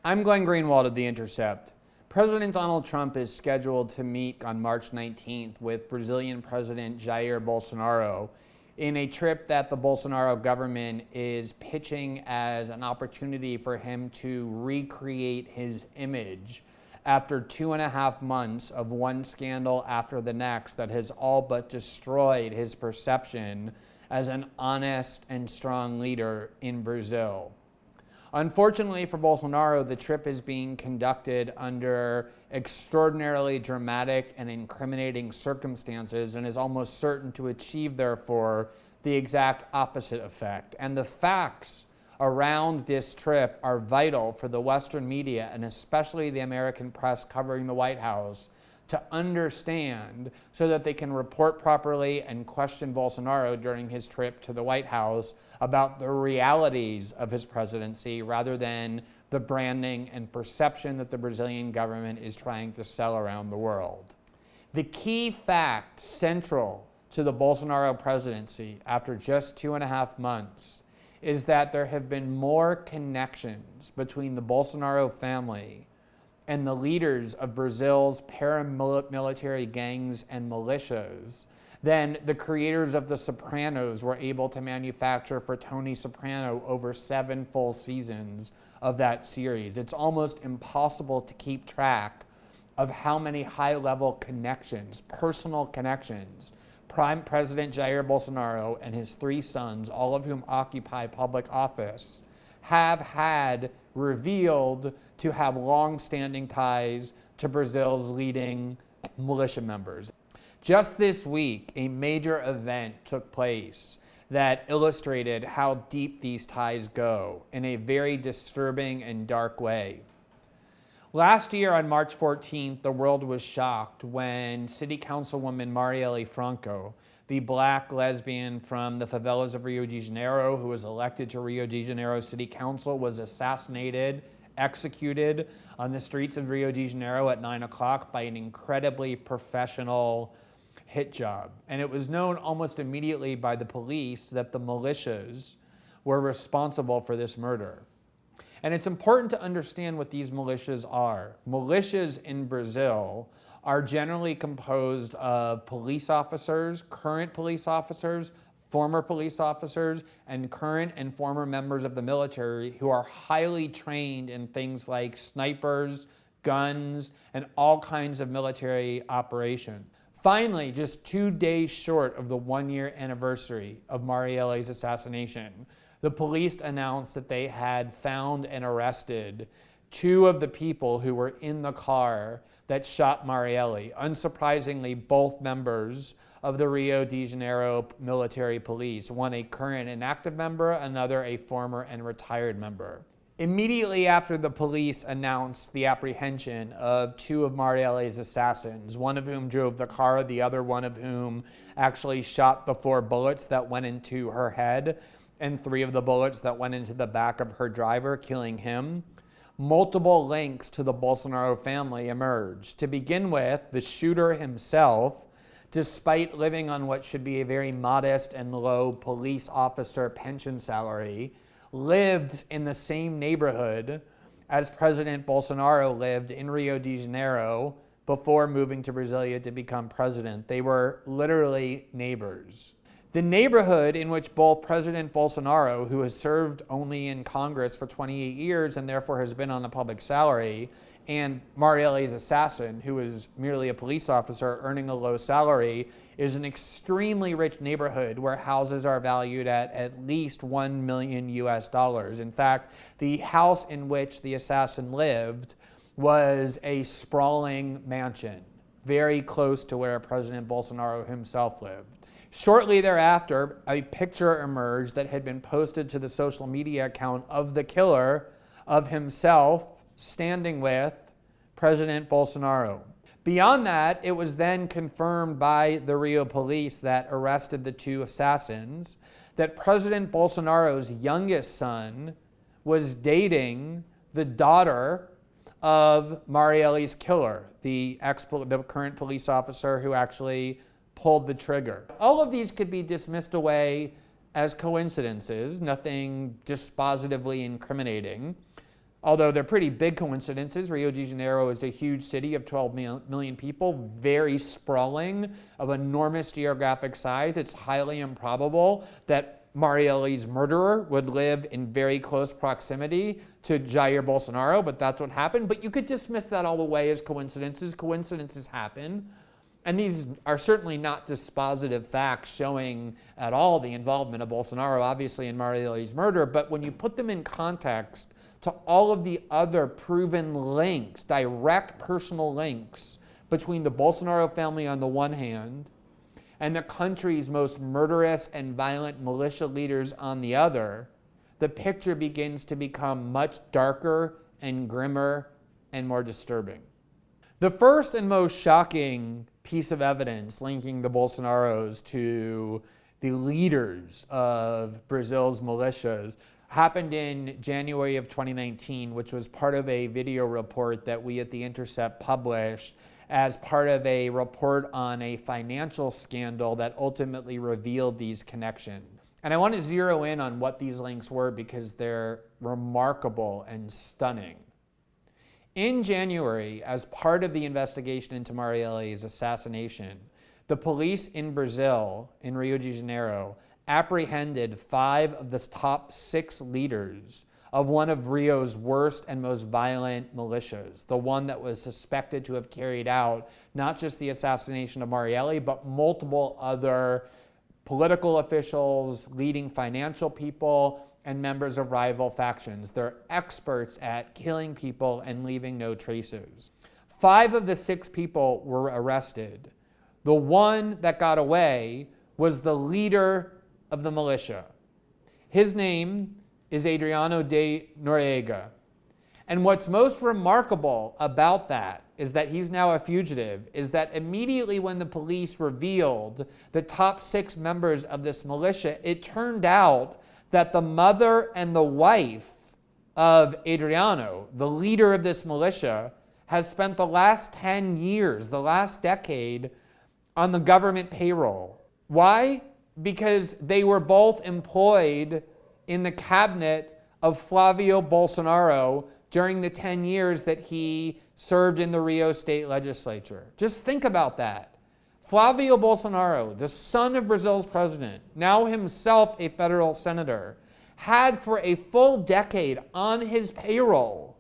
I'm Glenn Greenwald of The Intercept. President Donald Trump is scheduled to meet on March 19th with Brazilian President Jair Bolsonaro in a trip that the Bolsonaro government is pitching as an opportunity for him to recreate his image after 2.5 months of one scandal after the next that has all but destroyed his perception as an honest and strong leader in Brazil. Unfortunately for Bolsonaro, the trip is being conducted under extraordinarily dramatic and incriminating circumstances and is almost certain to achieve, therefore, the exact opposite effect. And the facts around this trip are vital for the Western media, and especially the American press covering the White House, to understand so that they can report properly and question Bolsonaro during his trip to the White House about the realities of his presidency rather than the branding and perception that the Brazilian government is trying to sell around the world. The key fact central to the Bolsonaro presidency after just 2.5 months is that there have been more connections between the Bolsonaro family and the leaders of Brazil's paramilitary gangs and militias than the creators of The Sopranos were able to manufacture for Tony Soprano over 7 full seasons of that series. It's almost impossible to keep track of how many high-level connections, personal connections, Prime President Jair Bolsonaro and his 3 sons, all of whom occupy public office, have had revealed to have long-standing ties to Brazil's leading militia members. Just this week, a major event took place that illustrated how deep these ties go in a very disturbing and dark way. Last year on March 14th, the world was shocked when City Councilwoman Marielle Franco, the black lesbian from the favelas of Rio de Janeiro who was elected to Rio de Janeiro City Council, was assassinated, executed on the streets of Rio de Janeiro at 9 o'clock by an incredibly professional hit job. And it was known almost immediately by the police that the militias were responsible for this murder. And it's important to understand what these militias are. Militias in Brazil are generally composed of police officers, current police officers, former police officers, and current and former members of the military who are highly trained in things like snipers, guns, and all kinds of military operations. Finally, just 2 days short of the 1-year anniversary of Marielle's assassination, the police announced that they had found and arrested 2 of the people who were in the car that shot Marielle. Unsurprisingly, both members of the Rio de Janeiro military police, one a current and active member, another a former and retired member. Immediately after the police announced the apprehension of 2 of Marielle's assassins, one of whom drove the car, the other one of whom actually shot the 4 bullets that went into her head, and 3 of the bullets that went into the back of her driver, killing him, multiple links to the Bolsonaro family emerged. To begin with, the shooter himself, despite living on what should be a very modest and low police officer pension salary, lived in the same neighborhood as President Bolsonaro lived in Rio de Janeiro before moving to Brasilia to become president. They were literally neighbors. The neighborhood in which both President Bolsonaro, who has served only in Congress for 28 years and therefore has been on a public salary, and Marielle's assassin, who is merely a police officer earning a low salary, is an extremely rich neighborhood where houses are valued at least $1 million US. In fact, the house in which the assassin lived was a sprawling mansion, very close to where President Bolsonaro himself lived. Shortly thereafter, a picture emerged that had been posted to the social media account of the killer, of himself standing with President Bolsonaro. Beyond that, it was then confirmed by the Rio police that arrested the 2 assassins that President Bolsonaro's youngest son was dating the daughter of Marielle's killer, the current police officer who actually pulled the trigger. All of these could be dismissed away as coincidences, nothing dispositively incriminating. although they're pretty big coincidences. Rio de Janeiro is a huge city of 12 million people, very sprawling, of enormous geographic size. It's highly improbable that Marielle's murderer would live in very close proximity to Jair Bolsonaro, but that's what happened. But you could dismiss that all the way as coincidences. Coincidences happen. And these are certainly not dispositive facts showing at all the involvement of Bolsonaro, obviously, in Marielle's murder. But when you put them in context to all of the other proven links, direct personal links between the Bolsonaro family on the one hand and the country's most murderous and violent militia leaders on the other, the picture begins to become much darker and grimmer and more disturbing. The first and most shocking piece of evidence linking the Bolsonaros to the leaders of Brazil's militias happened in January of 2019, which was part of a video report that we at The Intercept published as part of a report on a financial scandal that ultimately revealed these connections. And I want to zero in on what these links were because they're remarkable and stunning. In January, as part of the investigation into Marielle's assassination, the police in Brazil, in Rio de Janeiro, apprehended 5 of the top 6 leaders of one of Rio's worst and most violent militias, the one that was suspected to have carried out not just the assassination of Marielle, but multiple other political officials, leading financial people, and members of rival factions. They're experts at killing people and leaving no traces. 5 of the 6 people were arrested. The one that got away was the leader of the militia. His name is Adriano de Noriega. And what's most remarkable about that is that he's now a fugitive, is that immediately when the police revealed the top 6 members of this militia, it turned out that the mother and the wife of Adriano, the leader of this militia, has spent the last 10 years, the last decade, on the government payroll. Why? Because they were both employed in the cabinet of Flávio Bolsonaro during the 10 years that he served in the Rio state legislature. Just think about that. Flávio Bolsonaro, the son of Brazil's president, now himself a federal senator, had for a full decade on his payroll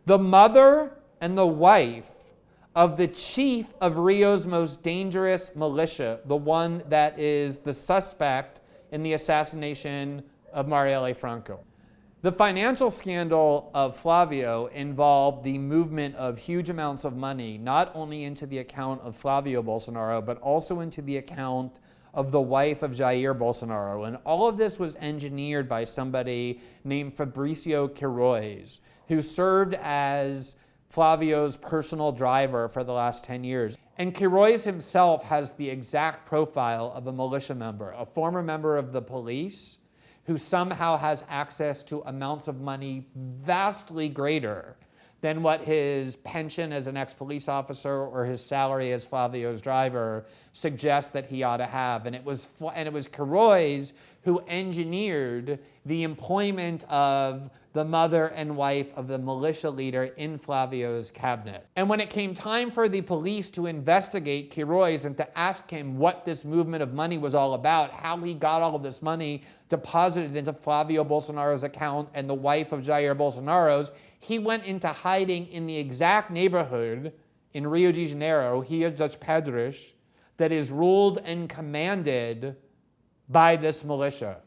the mother and the wife of the chief of Rio's most dangerous militia, the one that is the suspect in the assassination of Marielle Franco. The financial scandal of Flávio involved the movement of huge amounts of money, not only into the account of Flávio Bolsonaro, but also into the account of the wife of Jair Bolsonaro. And all of this was engineered by somebody named Fabricio Queiroz, who served as Flávio's personal driver for the last 10 years. And Queiroz himself has the exact profile of a militia member, a former member of the police, who somehow has access to amounts of money vastly greater than what his pension as an ex-police officer or his salary as Flávio's driver suggests that he ought to have. And it was Queiroz who engineered the employment of the mother and wife of the militia leader in Flávio's cabinet. And when it came time for the police to investigate Queiroz and to ask him what this movement of money was all about, how he got all of this money deposited into Flávio Bolsonaro's account and the wife of Jair Bolsonaro's, he went into hiding in the exact neighborhood in Rio de Janeiro, Rio das Pedras, that is ruled and commanded by this militia.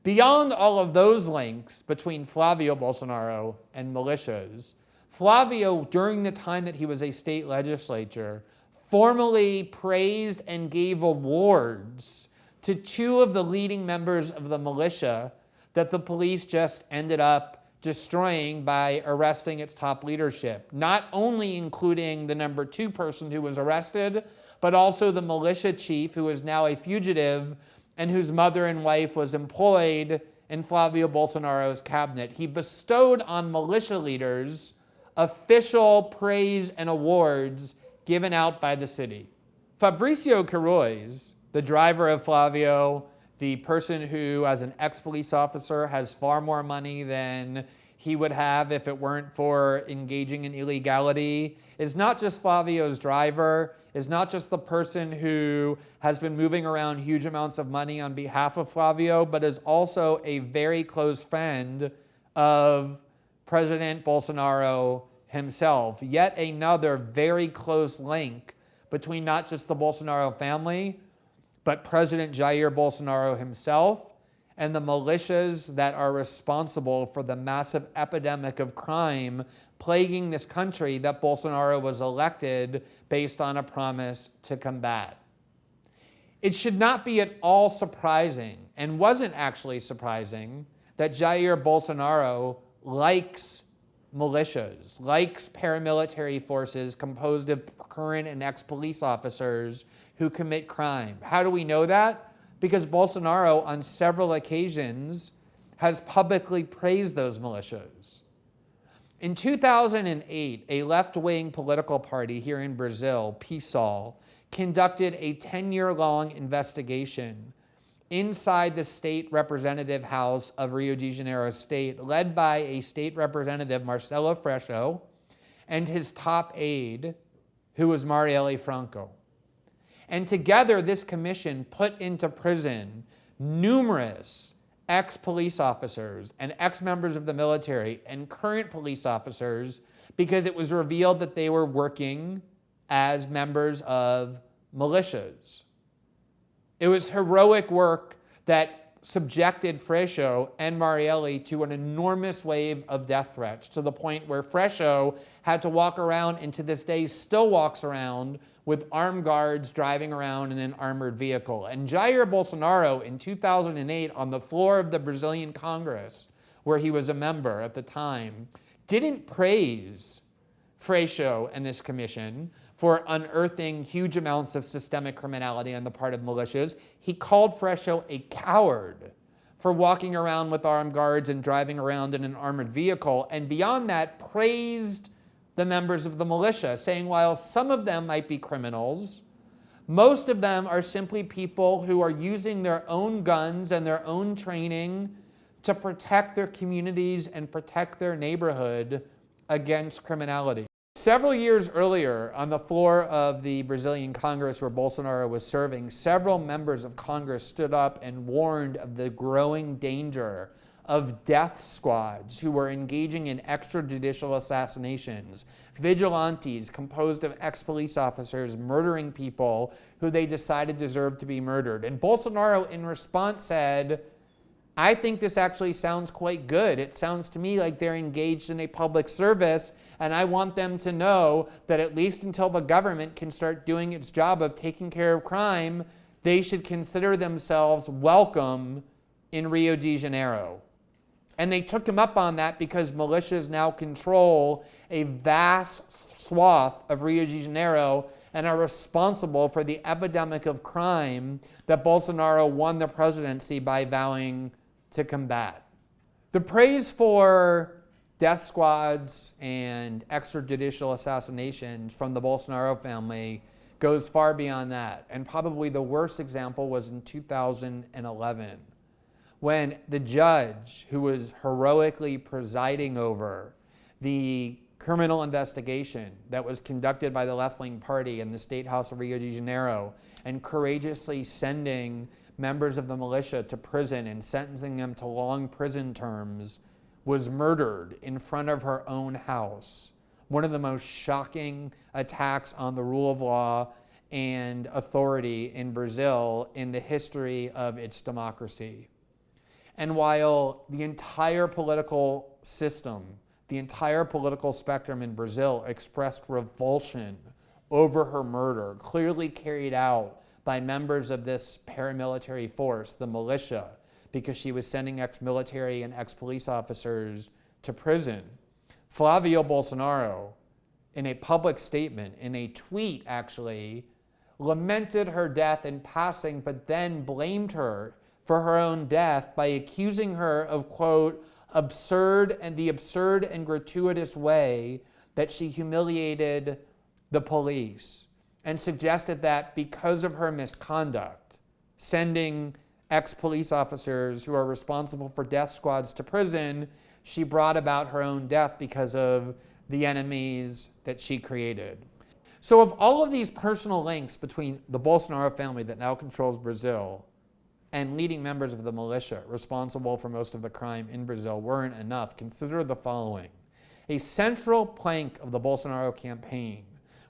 Beyond all of those links between Flávio Bolsonaro and militias, Flávio, during the time that he was a state legislator, formally praised and gave awards to 2 of the leading members of the militia that the police just ended up destroying by arresting its top leadership. Not only including the number 2 person who was arrested, but also the militia chief who is now a fugitive and whose mother and wife was employed in Flávio Bolsonaro's cabinet. He bestowed on militia leaders official praise and awards given out by the city. Fabricio Queiroz, the driver of Flávio, the person who, as an ex-police officer, has far more money than he would have if it weren't for engaging in illegality is not just Flavio's driver, is not just the person who has been moving around huge amounts of money on behalf of Flavio, but is also a very close friend of President Bolsonaro himself. Yet another very close link between not just the Bolsonaro family, but President Jair Bolsonaro himself and the militias that are responsible for the massive epidemic of crime plaguing this country that Bolsonaro was elected based on a promise to combat. It should not be at all surprising, and wasn't actually surprising, that Jair Bolsonaro likes militias, likes paramilitary forces composed of current and ex-police officers who commit crime. How do we know that? Because Bolsonaro, on several occasions, has publicly praised those militias. In 2008, a left-wing political party here in Brazil, PSOL, conducted a 10-year-long investigation inside the state representative house of Rio de Janeiro state, led by a state representative, Marcelo Freixo, and his top aide, who was Marielle Franco. And together, this commission put into prison numerous ex-police officers and ex-members of the military and current police officers because it was revealed that they were working as members of militias. It was heroic work that subjected Freixo and Marielle to an enormous wave of death threats, to the point where Freixo had to walk around, and to this day still walks around, with armed guards driving around in an armored vehicle. And Jair Bolsonaro, in 2008, on the floor of the Brazilian Congress, where he was a member at the time, didn't praise Freixo and this commission for unearthing huge amounts of systemic criminality on the part of militias. He called Freixo a coward for walking around with armed guards and driving around in an armored vehicle, and beyond that, praised the members of the militia, saying while some of them might be criminals, most of them are simply people who are using their own guns and their own training to protect their communities and protect their neighborhood against criminality. Several years earlier, on the floor of the Brazilian Congress where Bolsonaro was serving, several members of Congress stood up and warned of the growing danger of death squads who were engaging in extrajudicial assassinations, vigilantes composed of ex-police officers murdering people who they decided deserved to be murdered. And Bolsonaro, in response, said, I think this actually sounds quite good. It sounds to me like they're engaged in a public service, and I want them to know that at least until the government can start doing its job of taking care of crime, they should consider themselves welcome in Rio de Janeiro. And they took him up on that because militias now control a vast swath of Rio de Janeiro and are responsible for the epidemic of crime that Bolsonaro won the presidency by vowing to combat. The praise for death squads and extrajudicial assassinations from the Bolsonaro family goes far beyond that. And probably the worst example was in 2011. When the judge who was heroically presiding over the criminal investigation that was conducted by the left-wing party in the State House of Rio de Janeiro and courageously sending members of the militia to prison and sentencing them to long prison terms, was murdered in front of her own house. One of the most shocking attacks on the rule of law and authority in Brazil in the history of its democracy. And while the entire political system, the entire political spectrum in Brazil expressed revulsion over her murder, clearly carried out by members of this paramilitary force, the militia, because she was sending ex-military and ex-police officers to prison, Flávio Bolsonaro, in a public statement, in a tweet actually, lamented her death in passing, but then blamed her for her own death by accusing her of, quote, absurd and gratuitous way that she humiliated the police, and suggested that because of her misconduct, sending ex-police officers who are responsible for death squads to prison, she brought about her own death because of the enemies that she created. So of all of these personal links between the Bolsonaro family that now controls Brazil and leading members of the militia responsible for most of the crime in Brazil weren't enough, consider the following. A central plank of the Bolsonaro campaign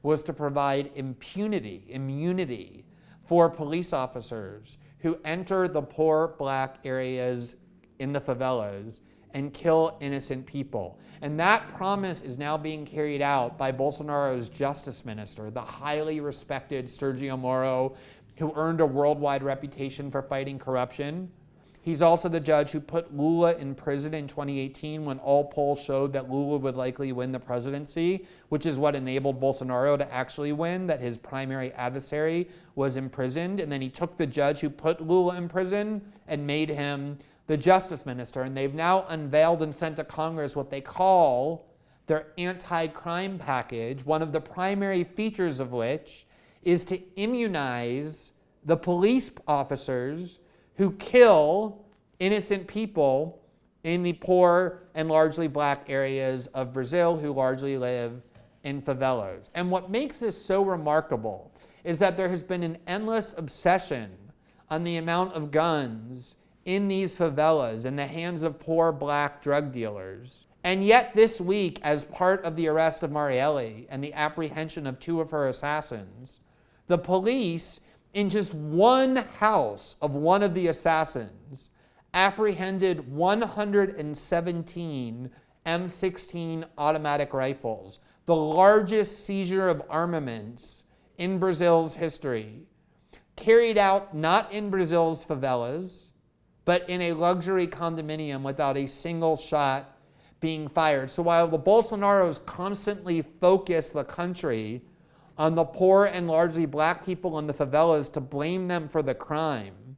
was to provide immunity for police officers who enter the poor black areas in the favelas and kill innocent people. And that promise is now being carried out by Bolsonaro's justice minister, the highly respected Sergio Moro, who earned a worldwide reputation for fighting corruption. He's also the judge who put Lula in prison in 2018 when all polls showed that Lula would likely win the presidency, which is what enabled Bolsonaro to actually win, that his primary adversary was imprisoned. And then he took the judge who put Lula in prison and made him the justice minister. And they've now unveiled and sent to Congress what they call their anti-crime package, one of the primary features of which is to immunize the police officers who kill innocent people in the poor and largely black areas of Brazil who largely live in favelas. And what makes this so remarkable is that there has been an endless obsession on the amount of guns in these favelas in the hands of poor black drug dealers. And yet this week, as part of the arrest of Marielle and the apprehension of 2 of her assassins, the police, in just one house of one of the assassins, apprehended 117 M16 automatic rifles, the largest seizure of armaments in Brazil's history, carried out not in Brazil's favelas, but in a luxury condominium without a single shot being fired. So while the Bolsonaros constantly focus the country on the poor and largely black people in the favelas to blame them for the crime,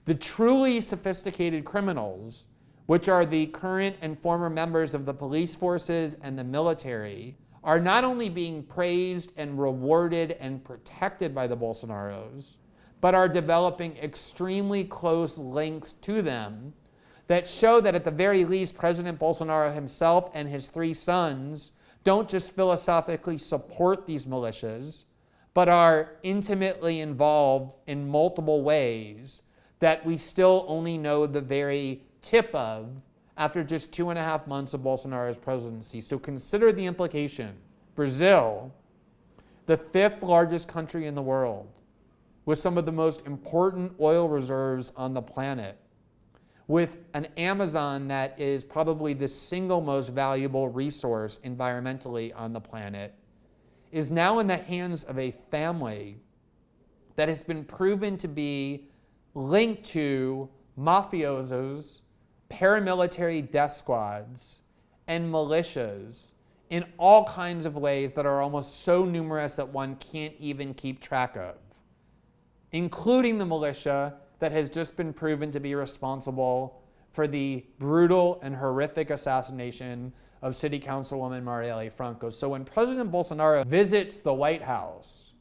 the truly sophisticated criminals, which are the current and former members of the police forces and the military, are not only being praised and rewarded and protected by the Bolsonaros, but are developing extremely close links to them that show that at the very least, President Bolsonaro himself and his 3 sons don't just philosophically support these militias, but are intimately involved in multiple ways that we still only know the very tip of after just 2.5 months of Bolsonaro's presidency. So consider the implication. Brazil, the 5th largest country in the world, with some of the most important oil reserves on the planet, with an Amazon that is probably the single most valuable resource environmentally on the planet, is now in the hands of a family that has been proven to be linked to mafiosos, paramilitary death squads, and militias in all kinds of ways that are almost so numerous that one can't even keep track of, including the militia that has just been proven to be responsible for the brutal and horrific assassination of City Councilwoman Marielle Franco. So when President Bolsonaro visits the White House,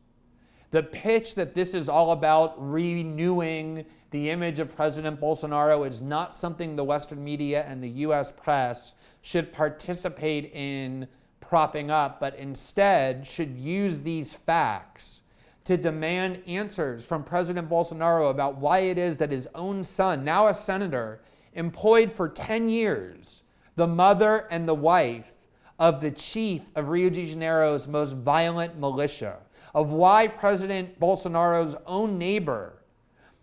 the pitch that this is all about renewing the image of President Bolsonaro is not something the Western media and the US press should participate in propping up, but instead should use these facts to demand answers from President Bolsonaro about why it is that his own son, now a senator, employed for 10 years the mother and the wife of the chief of Rio de Janeiro's most violent militia, of why President Bolsonaro's own neighbor,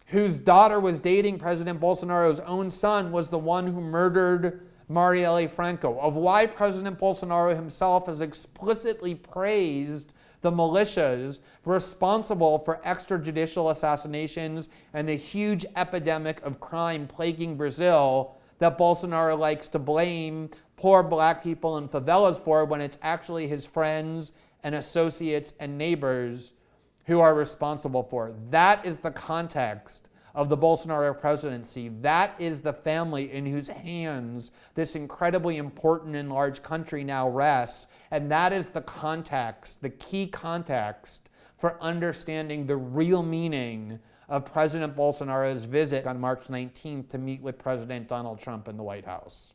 whose daughter was dating President Bolsonaro's own son, was the one who murdered Marielle Franco, of why President Bolsonaro himself has explicitly praised the militias responsible for extrajudicial assassinations and the huge epidemic of crime plaguing Brazil that Bolsonaro likes to blame poor black people in favelas for, when it's actually his friends and associates and neighbors who are responsible for. That is the context of the Bolsonaro presidency. That is the family in whose hands this incredibly important and large country now rests. And that is the context, the key context for understanding the real meaning of President Bolsonaro's visit on March 19th to meet with President Donald Trump in the White House.